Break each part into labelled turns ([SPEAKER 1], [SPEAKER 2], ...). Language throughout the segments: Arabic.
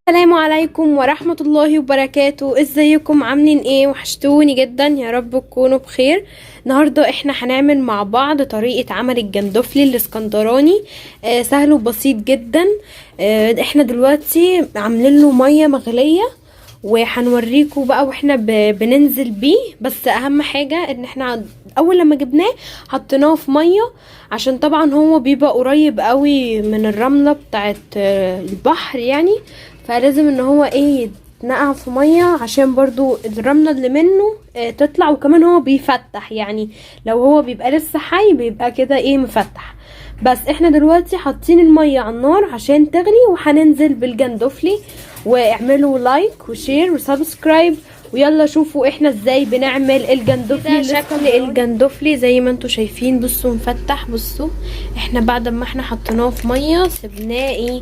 [SPEAKER 1] السلام عليكم ورحمة الله وبركاته. ازيكم؟ عاملين ايه؟ وحشتوني جدا، يا رب تكونوا بخير. النهاردة احنا هنعمل مع بعض طريقة عمل الجندفلي الاسكندراني. سهل وبسيط جدا. احنا دلوقتي عاملين له مية مغلية وهنوريكم بقى واحنا بننزل بيه. بس اهم حاجة ان احنا اول لما جبناه حطيناه في مية، عشان طبعا هو بيبقى قريب قوي من الرملة بتاعت البحر يعني، فلازم ان هو يتنقع في مية عشان برضو الرملة اللي منه تطلع. وكمان هو بيفتح، يعني لو هو بيبقى لسه حي بيبقى كده مفتح. بس احنا دلوقتي حاطين المية على النار عشان تغلي، وهننزل بالجندفلي. واعملوا لايك وشير وسبسكرايب، ويلا شوفوا احنا ازاي بنعمل الجندفلي. شكل الجندفلي زي ما انتوا شايفين، بصوا مفتح. بصوا احنا بعد ما احنا حطيناه في ميه سيبناه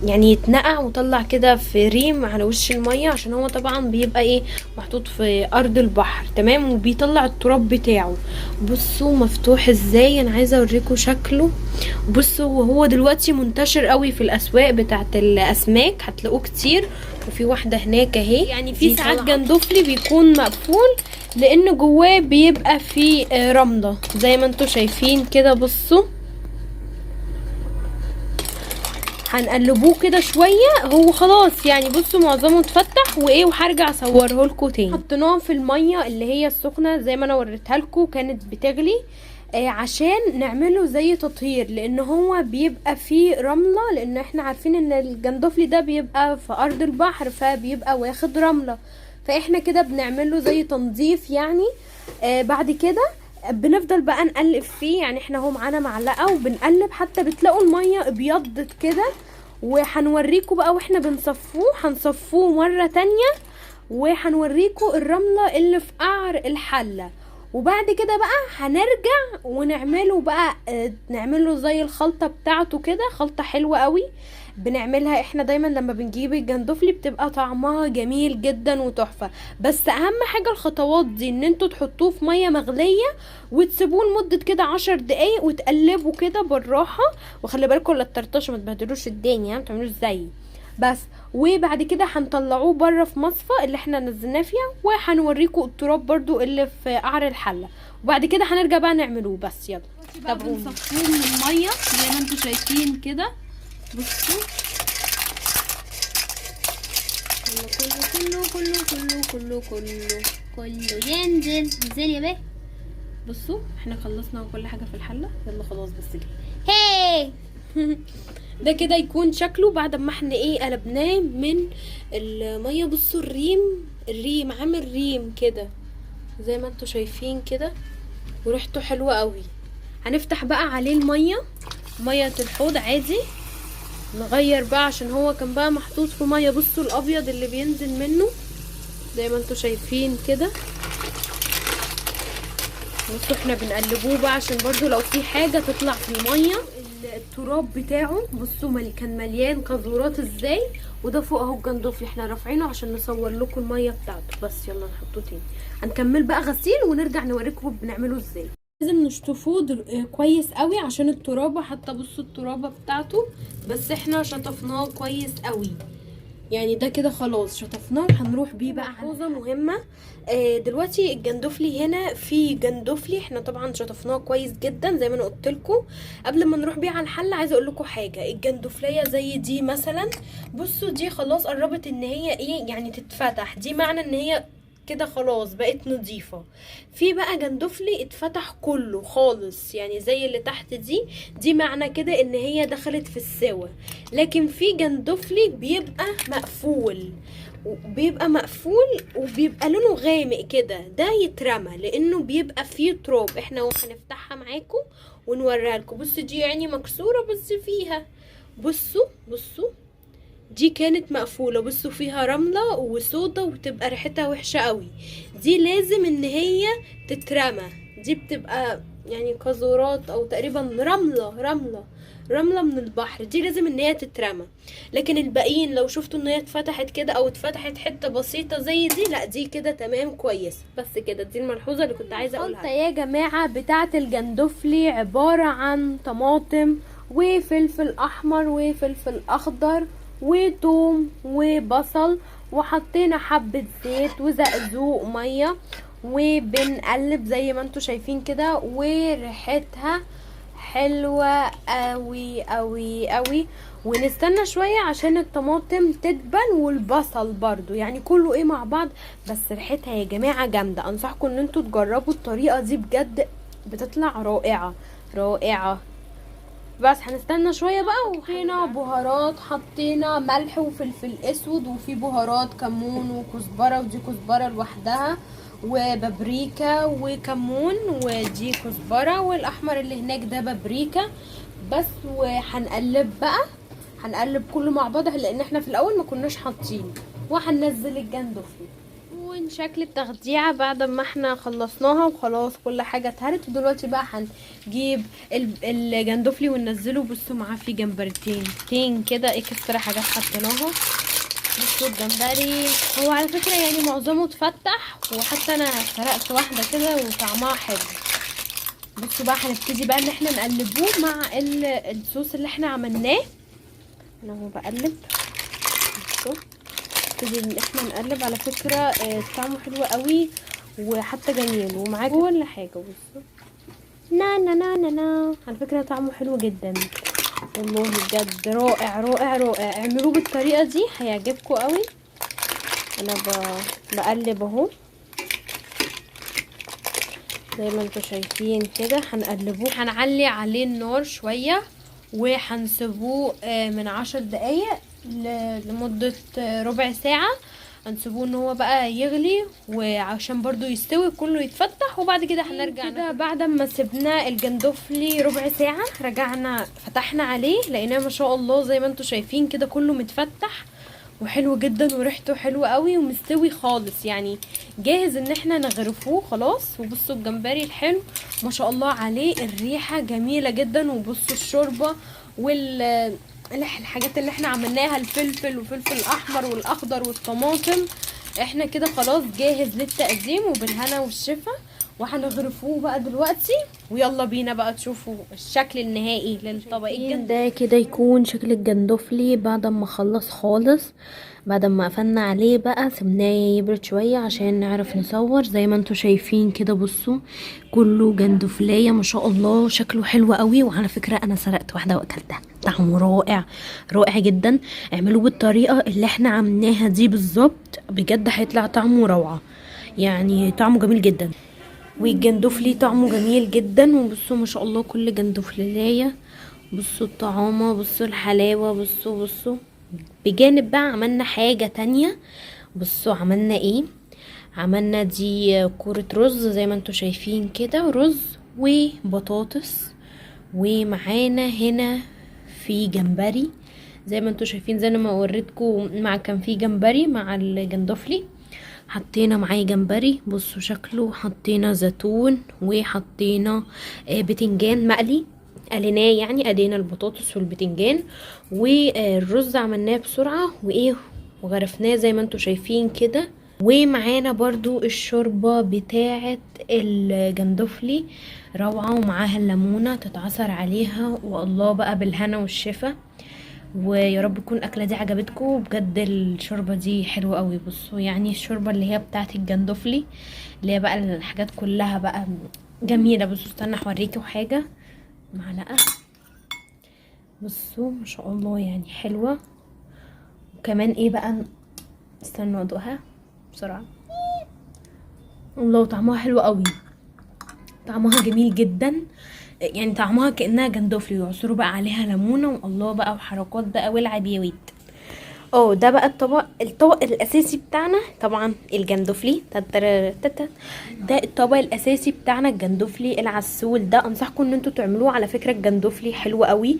[SPEAKER 1] يعني يتنقع وطلع كده في ريم على وش الميه، عشان هو طبعا بيبقى محطوط في ارض البحر، تمام، وبيطلع التراب بتاعه. بصوا مفتوح ازاي، انا عايزه اوريكم شكله. بصوا هو دلوقتي منتشر قوي في الاسواق بتاعه الاسماك، هتلاقوه كتير. وفي واحده هناك اهي. يعني في ساعات جندفلي بيكون مقفول لان جواه بيبقى فيه رمله زي ما انتوا شايفين كده. بصوا هنقلبوه كده شويه، هو خلاص يعني. بصوا معظمه اتفتح وهرجع اصوره لكم تاني. حطيناه في الميه اللي هي السخنه زي ما انا وريتها لكم، كانت بتغلي عشان نعمله زي تطهير، لان هو بيبقى فيه رمله، لان احنا عارفين ان الجندفلي ده بيبقى في ارض البحر فبيبقى واخد رمله، فاحنا كده بنعمله زي تنظيف يعني. بعد كده بنفضل بقى نقلب فيه، يعني احنا هو معانا معلقه وبنقلب حتى بتلاقوا الميه ابيضت كده. وهنوريكم بقى واحنا هنصفوه مره تانية، وهنوريكم الرمله اللي في قعر الحله. وبعد كده بقى هنرجع ونعمله بقى نعمله زي الخلطة بتاعته كده، خلطة حلوة قوي بنعملها احنا دايما لما بنجيب الجندفلي، بتبقى طعمها جميل جدا وتحفة. بس اهم حاجة الخطوات دي، ان انتوا تحطوه في مية مغلية وتسيبوه لمدة كده 10 دقايق وتقلبوا كده بالراحة. وخلي بالكم لا تطرطشوا، ما تبهدلوش الدنيا، ما تعملوش زيي بس. وبعد كده هنطلعوه بره في مصفى اللي احنا نزلناه فيها، وهنوريكم التراب برضو اللي في قعر الحله. وبعد كده هنرجع بقى نعملوه. بس يلا تابعوني. بنصفوه من الميه زي ما انتوا شايفين كده. بصوا كله ينزل انزل يا بيه. بصوا احنا خلصنا كل حاجه في الحله، يلا خلاص بس كده. هاي ده كده يكون شكله بعد ما احنا قلبناه من الميه. بصوا الريم عامل ريم كده زي ما انتوا شايفين كده، وريحته حلوه قوي. هنفتح بقى عليه ميه الحوض عادي، نغير بقى عشان هو كان بقى محطوط في ميه. بصوا الابيض اللي بينزل منه زي ما انتوا شايفين كده. بصوا احنا بنقلبوه بقى عشان برضو لو في حاجه تطلع في الميه. التراب بتاعه بصوا كان مليان قاذورات ازاي. وده فوق اهو الجندفلي، احنا رافعينه عشان نصور لكم الميه بتاعته. بس يلا نحطه تاني. هنكمل بقى غسيل ونرجع نوريكم بنعمله ازاي. لازم نشطفوه كويس قوي عشان الترابه، حتى بصوا الترابه بتاعته، بس احنا شطفناه كويس قوي يعني. ده كده خلاص شطفناه. هنروح بيه بقى حوزه مهمه. دلوقتي الجندفلي هنا في جندفلي احنا طبعا شطفناه كويس جدا زي ما انا قلت لكم. قبل ما نروح بيه على الحله عايزه اقول لكم حاجه. الجندفليه زي دي مثلا، بصوا دي خلاص قربت ان هي يعني تتفتح، دي معنى ان هي كده خلاص بقت نظيفة. في بقى جندفلي اتفتح كله خالص يعني زي اللي تحت دي معنى كده ان هي دخلت في السوا. لكن في جندفلي بيبقى مقفول وبيبقى لونه غامق كده، ده يترمى لانه بيبقى فيه تراب. احنا هنفتحها معاكم ونوريها لكم. بصوا دي يعني مكسورة بس فيها، بصوا دي كانت مقفولة. بصوا فيها رملة وصودا وتبقى ريحتها وحشة قوي. دي لازم ان هي تترمى، دي بتبقى يعني قاذورات او تقريبا رملة رملة من البحر دي لازم ان هي تترمى. لكن الباقيين لو شفتوا ان هي اتفتحت كده او اتفتحت حتة بسيطة زي دي، لا دي كده تمام كويس. بس كده دي الملحوظة اللي كنت عايزة اقولها. الخلطة يا جماعة بتاعة الجندفلي عبارة عن طماطم وفلفل احمر وفلفل اخضر وتوم وبصل، وحطينا حبة زيت وزقزوق مية، وبنقلب زي ما انتوا شايفين كده، وريحتها حلوة قوي قوي قوي. ونستنى شوية عشان الطماطم تدبل والبصل برضو، يعني كله ايه مع بعض. بس ريحتها يا جماعة جامدة، انصحكم ان انتوا تجربوا الطريقة دي بجد، بتطلع رائعة رائعة. بس هنستنى شويه بقى. وحطينا بهارات، حطينا ملح وفلفل اسود، وفي بهارات كمون وكزبره، ودي كزبره لوحدها، وبابريكا وكمون، ودي كزبره، والاحمر اللي هناك ده بابريكا بس. وهنقلب بقى، هنقلب كله مع بعض لان احنا في الاول ما كناش حاطين. وهننزل الجندفلي ونشكل التخديعه بعد ما احنا خلصناها وخلاص كل حاجه اتهرت. ودلوقتي بقى هنجيب الجندفلي وننزله. بصوا معاه في جمبرتين كده اكسترا حاجات حطيناها. بصوا الجمبري هو على فكره يعني معظمه اتفتح، وحتى انا سرقت واحده كده وطعمها حلو. بصوا بقى هنبتدي بقى ان احنا نقلبوه مع الصوص اللي احنا عملناه. انا هو بقلب. بصوا نبتدي ان احنا نقلب. على فكره طعمه حلو قوي وحتى جميل ومعاه كل حاجه. بصوا نا نا نا نا نا، على فكره طعمه حلو جدا والله بجد رائع رائع رائع. اعملوه بالطريقه دي هيعجبكم قوي. انا بقلب اهو زي ما انتوا شايفين كده. هنقلبوه، هنعلي عليه النار شويه وهنسيبوه من 10 دقايق لمدة ربع ساعة. هنسيبوه ان هو بقى يغلي وعشان برضو يستوي كله يتفتح. وبعد كده هنرجع كده بعد ما سيبنا الجندفلي ربع ساعة، رجعنا فتحنا عليه لقيناه ما شاء الله زي ما انتوا شايفين كده كله متفتح وحلو جدا وريحته حلوه قوي ومستوي خالص، يعني جاهز ان احنا نغرفوه خلاص. وبصوا الجمبري الحلو ما شاء الله عليه، الريحه جميله جدا. وبصوا الشوربه الحاجات اللي احنا عملناها، الفلفل وفلفل احمر والاخضر والطماطم، احنا كده خلاص جاهز للتقديم وبالهنا والشفا. وهنغرفوه بقى دلوقتي، ويلا بينا بقى تشوفوا الشكل النهائي للطبق. ده كده يكون شكل الجندفلي بعد ما خلص خالص. بعد ما قفلنا عليه بقى سيبناه يبرد شويه عشان نعرف نصور. زي ما انتوا شايفين كده بصوا كله جندفلية ما شاء الله، شكله حلو قوي. وعلى فكره انا سرقت واحده واكلتها، طعمه رائع رائع جدا. اعملوه بالطريقه اللي احنا عملناها دي بالظبط، بجد هيطلع طعمه روعه، يعني طعمه جميل جدا. والجندفلي طعمه جميل جدا. وبصوا ما شاء الله كل جندفلية، بصوا الطعامة، بصوا الحلاوة، بصوا. بجانب بقى عملنا حاجة تانية. بصوا عملنا ايه، عملنا دي كورة رز زي ما انتوا شايفين كده، رز وبطاطس. ومعانا هنا في جمبري زي ما انتوا شايفين، زي ما وريتكم مع كان في جمبري مع الجندفلي. حطينا معاه جمبري بصوا شكله، حطينا زيتون وحطينا بتنجان مقلي، قليناه يعني قلينا البطاطس والبتنجان. والرز عملناه بسرعة وغرفناه زي ما انتوا شايفين كده. ومعانا برضو الشوربة بتاعة الجندفلي روعة، ومعاها الليمونة تتعصر عليها، والله بقى بالهنا والشفا. ويا رب تكون الاكله دي عجبتكم بجد. الشوربه دي حلوه قوي. بصوا يعني الشوربه اللي هي بتاعه الجندفلي اللي هي بقى الحاجات كلها بقى جميله. بصوا استنى اوريكم حاجه، معلقه. بصوا ما شاء الله يعني حلوه. وكمان ايه بقى، استنوا ادوقها بسرعه. الله طعمها حلو قوي، طعمها جميل جدا، يعني طعمها كأنها جندفلي. ويعصروا بقى عليها ليمونه، والله بقى وحركات بقى والعب يا ويد. ده بقى الطبق الاساسي بتاعنا طبعا الجندفلي. ده الطبق الاساسي بتاعنا الجندفلي العسول ده. انصحكم ان انتوا تعملوه، على فكره الجندفلي حلو قوي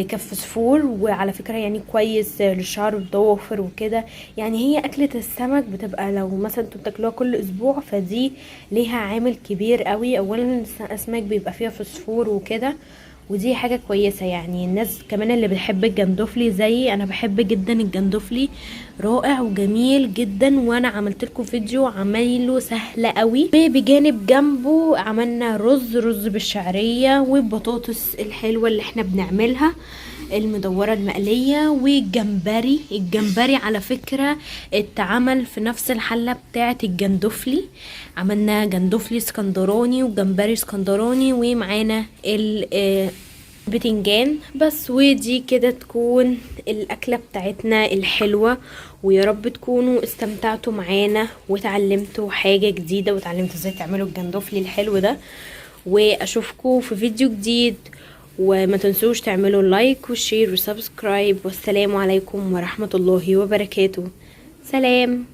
[SPEAKER 1] كفسفور، وعلى فكره يعني كويس للشعر والضوافر وكده. يعني هي اكله السمك بتبقى لو مثلا انتوا بتاكلوها كل اسبوع، فدي ليها عامل كبير قوي. اولا الاسماك بيبقى فيها فسفور وكده، ودي حاجة كويسة. يعني الناس كمان اللي بتحب الجندفلي زي انا بحب جدا الجندفلي، رائع وجميل جدا. وانا عملت لكم فيديو عمايله سهلة قوي. وبجانب جنبه عملنا رز بالشعرية والبطاطس الحلوة اللي احنا بنعملها المدورة المقلية، والجمبري. الجمبري على فكرة اتعمل في نفس الحلة بتاعة الجندفلي، عملنا جندفلي اسكندراني وجمبري اسكندراني، ومعانا البتنجان بس. ودي كده تكون الأكلة بتاعتنا الحلوة. ويا رب تكونوا استمتعتوا معانا وتعلمتوا حاجة جديدة، وتعلمتوا ازاي تعملوا الجندفلي الحلو ده. واشوفكم في فيديو جديد، وما تنسوش تعملوا لايك وشير وسبسكرايب. والسلام عليكم ورحمة الله وبركاته. سلام.